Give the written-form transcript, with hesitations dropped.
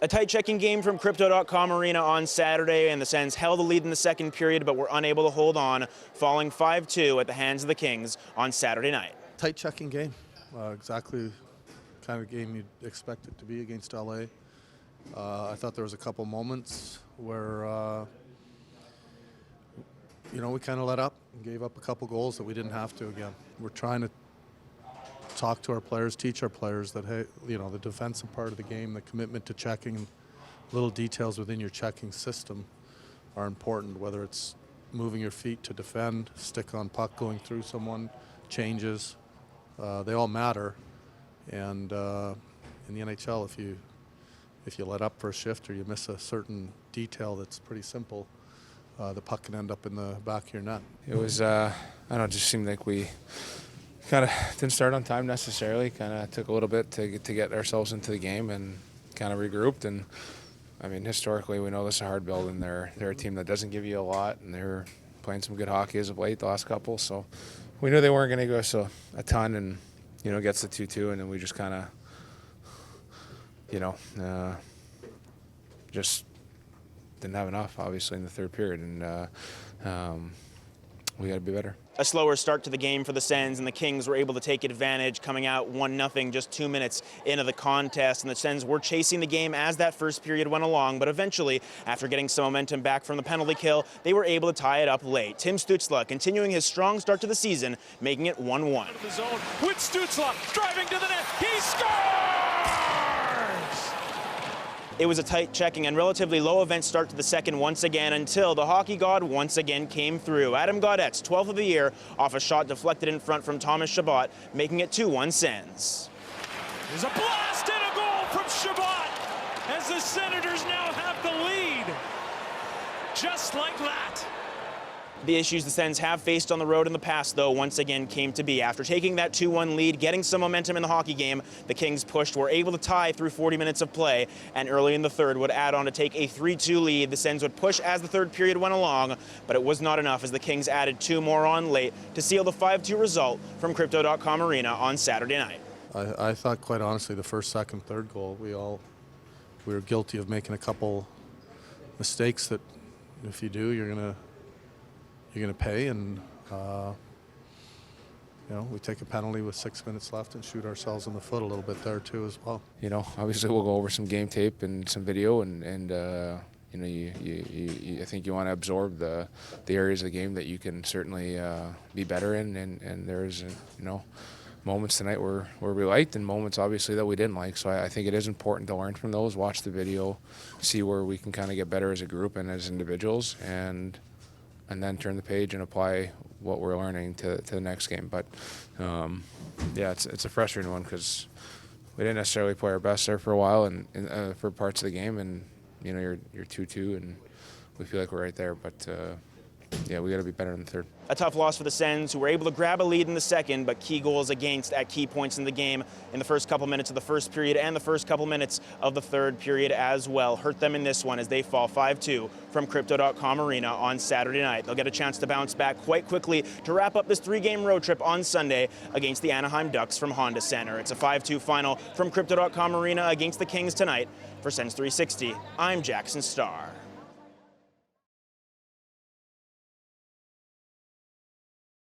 A tight checking game from Crypto.com Arena on Saturday, and the Sens held the lead in the second period but were unable to hold on, falling 5-2 at the hands of the Kings on Saturday night. Tight checking game, exactly the kind of game you'd expect it to be against LA. I thought there was a couple moments where we kind of let up and gave up a couple goals that we didn't have to again. We're trying to talk to our players, teach our players that, hey, the defensive part of the game, the commitment to checking, little details within your checking system are important, whether it's moving your feet to defend, stick on puck going through someone, changes, they all matter. And in the NHL, if you let up for a shift or you miss a certain detail that's pretty simple, the puck can end up in the back of your net. It was, it just seemed like we kind of didn't start on time necessarily. Kind of took a little bit to get ourselves into the game and kind of regrouped. And I mean, historically, we know this is a hard build, and they're a team that doesn't give you a lot, and they were playing some good hockey as of late the last couple. So we knew they weren't going to go so a ton, and gets the 2-2, and then we just kind of just didn't have enough, obviously, in the third period, and we got to be better. A slower start to the game for the Sens, and the Kings were able to take advantage, coming out 1-0 just 2 minutes into the contest. And the Sens were chasing the game as that first period went along, but eventually, after getting some momentum back from the penalty kill, they were able to tie it up late. Tim Stützle continuing his strong start to the season, making it 1-1. The zone with Stützle driving to the net. He scores! It was a tight checking and relatively low event start to the second once again until the hockey god once again came through. Adam Gaudette's 12th of the year off a shot deflected in front from Thomas Chabot, making it 2-1 Sens. There's a blast and a goal from Chabot as the Senators now have the lead. Just like that. The issues the Sens have faced on the road in the past, though, once again came to be. After taking that 2-1 lead, getting some momentum in the hockey game, the Kings pushed, were able to tie through 40 minutes of play, and early in the third would add on to take a 3-2 lead. The Sens would push as the third period went along, but it was not enough as the Kings added 2 more on late to seal the 5-2 result from Crypto.com Arena on Saturday night. I thought, quite honestly, the first, second, third goal, we were guilty of making a couple mistakes that if you do, you're going to pay, and we take a penalty with 6 minutes left and shoot ourselves in the foot a little bit there too as well. Obviously we'll go over some game tape and some video, and I think you want to absorb the areas of the game that you can certainly be better in, and there's moments tonight where we liked and moments obviously that we didn't like. So I think it is important to learn from those, watch the video, see where we can kind of get better as a group and as individuals, and then turn the page and apply what we're learning to the next game. But it's a frustrating one because we didn't necessarily play our best there for a while and for parts of the game, and you're 2-2 and we feel like we're right there. But we got to be better in the third. A tough loss for the Sens, who were able to grab a lead in the second, but key goals against at key points in the game in the first couple minutes of the first period and the first couple minutes of the third period as well. Hurt them in this one as they fall 5-2 from Crypto.com Arena on Saturday night. They'll get a chance to bounce back quite quickly to wrap up this 3-game road trip on Sunday against the Anaheim Ducks from Honda Center. It's a 5-2 final from Crypto.com Arena against the Kings tonight. For Sens 360, I'm Jackson Starr.